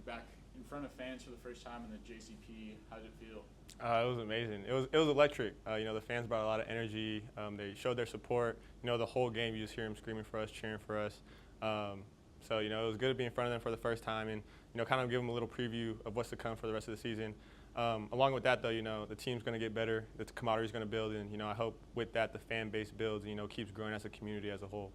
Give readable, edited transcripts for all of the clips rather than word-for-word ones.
back in front of fans for the first time in the JCP. How did it feel? It was amazing. It was electric. The fans brought a lot of energy. They showed their support. The whole game you just hear them screaming for us, cheering for us. So it was good to be in front of them for the first time and kind of give them a little preview of what's to come for the rest of the season. Along with that, though, the team's going to get better. The camaraderie is going to build, and I hope with that the fan base builds and keeps growing as a community as a whole.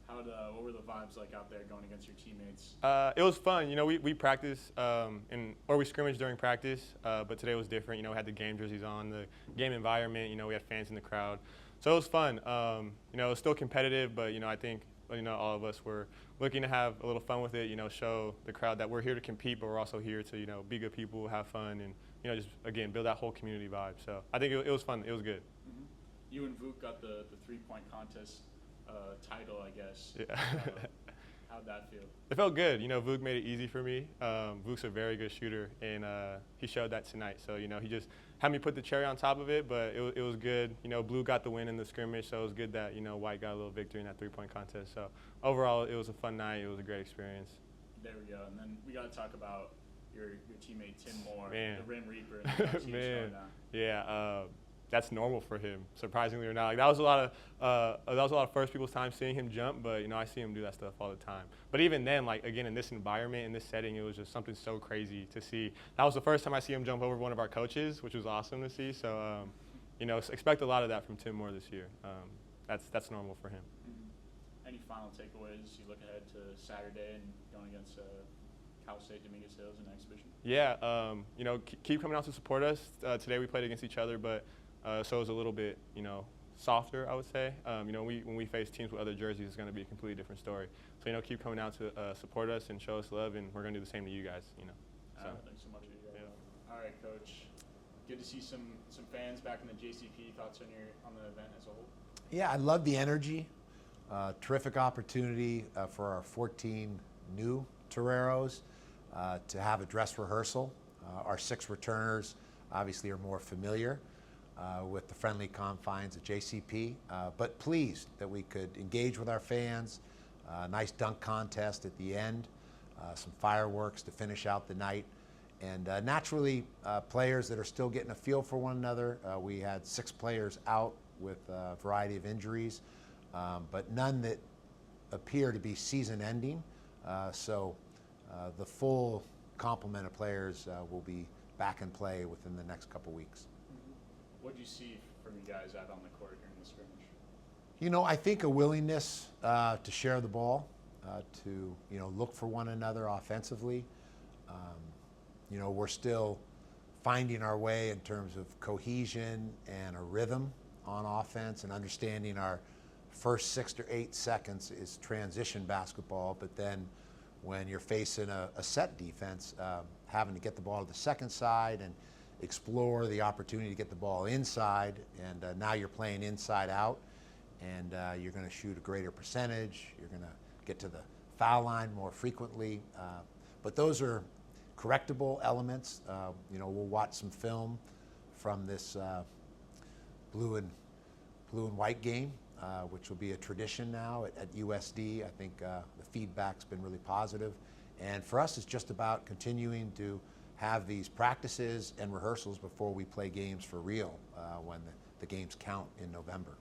What were the vibes like out there going against your teammates? It was fun. We practice or we scrimmage during practice, but today was different. We had the game jerseys on, the game environment. We had fans in the crowd, so it was fun. It was still competitive, but I think all of us were looking to have a little fun with it. Show the crowd that we're here to compete, but we're also here to be good people, have fun, and just again build that whole community vibe. So I think it was fun. It was good. Mm-hmm. You and Vuk got the 3-point contest title, I guess. Yeah. How'd that feel? It felt good. Vuk made it easy for me. Vuk's a very good shooter, and he showed that tonight. So, he just had me put the cherry on top of it, but it was good. Blue got the win in the scrimmage, so it was good that, White got a little victory in that 3-point contest. So, overall, it was a fun night. It was a great experience. There we go. And then we got to talk about your teammate, Tim Moore, Man. the Rim Reaper. And the Man. Yeah. That's normal for him, surprisingly or not. Like that was a lot of first people's time seeing him jump, but I see him do that stuff all the time. But even then, like again in this environment, in this setting, it was just something so crazy to see. That was the first time I see him jump over one of our coaches, which was awesome to see. So, expect a lot of that from Tim Moore this year. That's normal for him. Mm-hmm. Any final takeaways? You look ahead to Saturday and going against Cal State Dominguez Hills in exhibition. Yeah, keep coming out to support us. Today we played against each other, but. So it was a little bit, softer, I would say. When we face teams with other jerseys, it's going to be a completely different story. So, keep coming out to support us and show us love, and we're going to do the same to you guys, So. Thanks so much. Yeah. All right, Coach. Good to see some fans back in the JCP. Thoughts on the event as a whole? Yeah, I love the energy. Terrific opportunity for our 14 new Toreros to have a dress rehearsal. Our 6 returners obviously are more familiar with the friendly confines of JCP, but pleased that we could engage with our fans. Nice dunk contest at the end, some fireworks to finish out the night, and naturally players that are still getting a feel for one another. We had 6 players out with a variety of injuries, but none that appear to be season-ending. So the full complement of players will be back in play within the next couple weeks. What did you see from you guys out on the court during the scrimmage? I think a willingness to share the ball, to look for one another offensively. We're still finding our way in terms of cohesion and a rhythm on offense, and understanding our first 6 to 8 seconds is transition basketball, but then when you're facing a set defense, having to get the ball to the second side and explore the opportunity to get the ball inside, and now you're playing inside out, and you're going to shoot a greater percentage. You're going to get to the foul line more frequently, but those are correctable elements. We'll watch some film from this blue and white game, which will be a tradition now at USD. I think the feedback's been really positive, and for us it's just about continuing to have these practices and rehearsals before we play games for real when the games count in November.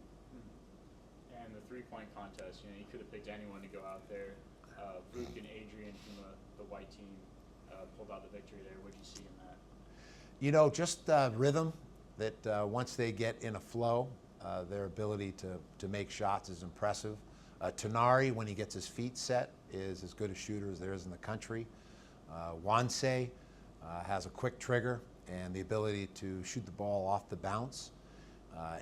And the 3-point contest, you could have picked anyone to go out there. Vuk and Adrian from the white team pulled out the victory there. What did you see in that? Just rhythm, that once they get in a flow, their ability to make shots is impressive. Tanari, when he gets his feet set, is as good a shooter as there is in the country. Wansei has a quick trigger and the ability to shoot the ball off the bounce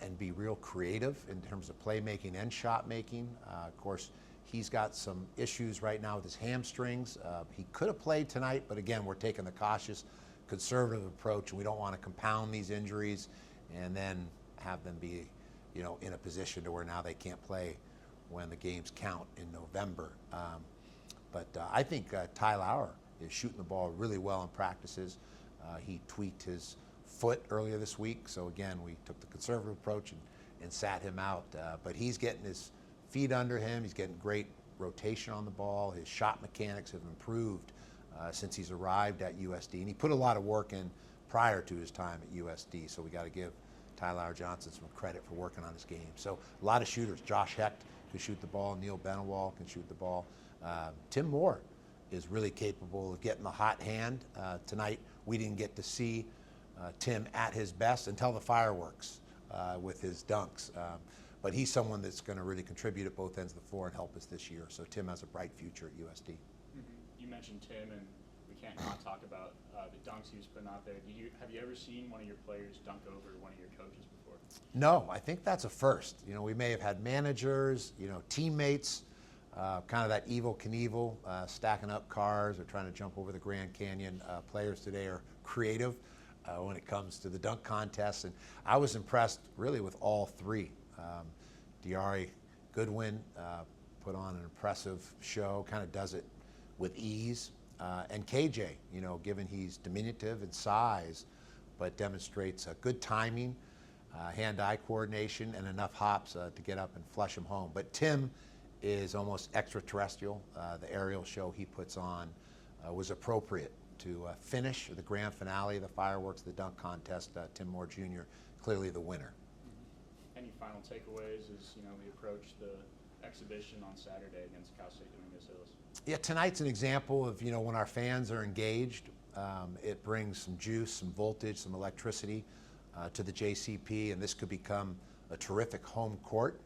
and be real creative in terms of playmaking and shot making. Of course, he's got some issues right now with his hamstrings. He could have played tonight, but again, we're taking the cautious, conservative approach, and we don't want to compound these injuries and then have them be, in a position to where now they can't play when the games count in November. But I think Ty Lauer is shooting the ball really well in practices. He tweaked his foot earlier this week, so again, we took the conservative approach and sat him out. But he's getting his feet under him. He's getting great rotation on the ball. His shot mechanics have improved since he's arrived at USD. And he put a lot of work in prior to his time at USD, so we got to give Tyler Johnson some credit for working on his game. So a lot of shooters. Josh Hecht can shoot the ball. Neil Benewall can shoot the ball. Tim Moore is really capable of getting the hot hand. Tonight we didn't get to see Tim at his best until the fireworks with his dunks. But he's someone that's going to really contribute at both ends of the floor and help us this year. So Tim has a bright future at USD. You mentioned Tim, and we can't not talk about the dunks he was putting out there. Have you ever seen one of your players dunk over one of your coaches before? No, I think that's a first. You know, we may have had managers, you know, teammates, kind of that Evel Knievel, stacking up cars or trying to jump over the Grand Canyon. Players today are creative when it comes to the dunk contest, and I was impressed really with all three. Diari Goodwin put on an impressive show, kind of does it with ease. And KJ, you know, given he's diminutive in size, but demonstrates good timing, hand-eye coordination, and enough hops to get up and flush him home. But Tim is almost extraterrestrial. The aerial show he puts on was appropriate to finish the grand finale of the fireworks, the dunk contest. Tim Moore Jr., clearly the winner. Any final takeaways as, you know, we approach the exhibition on Saturday against Cal State Dominguez Hills? Yeah, tonight's an example of, you know, when our fans are engaged, it brings some juice, some voltage, some electricity to the JCP, and this could become a terrific home court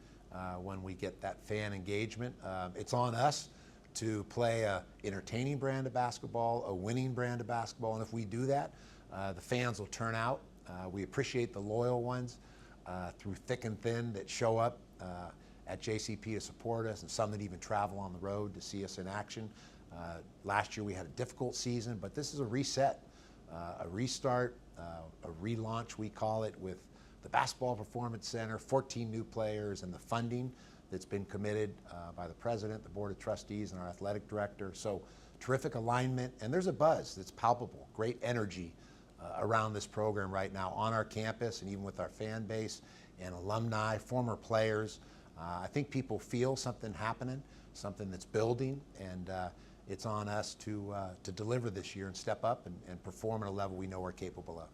when we get that fan engagement. It's on us to play a entertaining brand of basketball, a winning brand of basketball, and if we do that, the fans will turn out. We appreciate the loyal ones through thick and thin that show up at JCP to support us, and some that even travel on the road to see us in action. Last year we had a difficult season, but this is a reset, a restart, a relaunch, we call it, with the Basketball Performance Center, 14 new players, and the funding that's been committed by the president, the board of trustees, and our athletic director. So terrific alignment, and there's a buzz that's palpable, great energy around this program right now on our campus and even with our fan base and alumni, former players. I think people feel something happening, something that's building, and it's on us to deliver this year and step up and perform at a level we know we're capable of.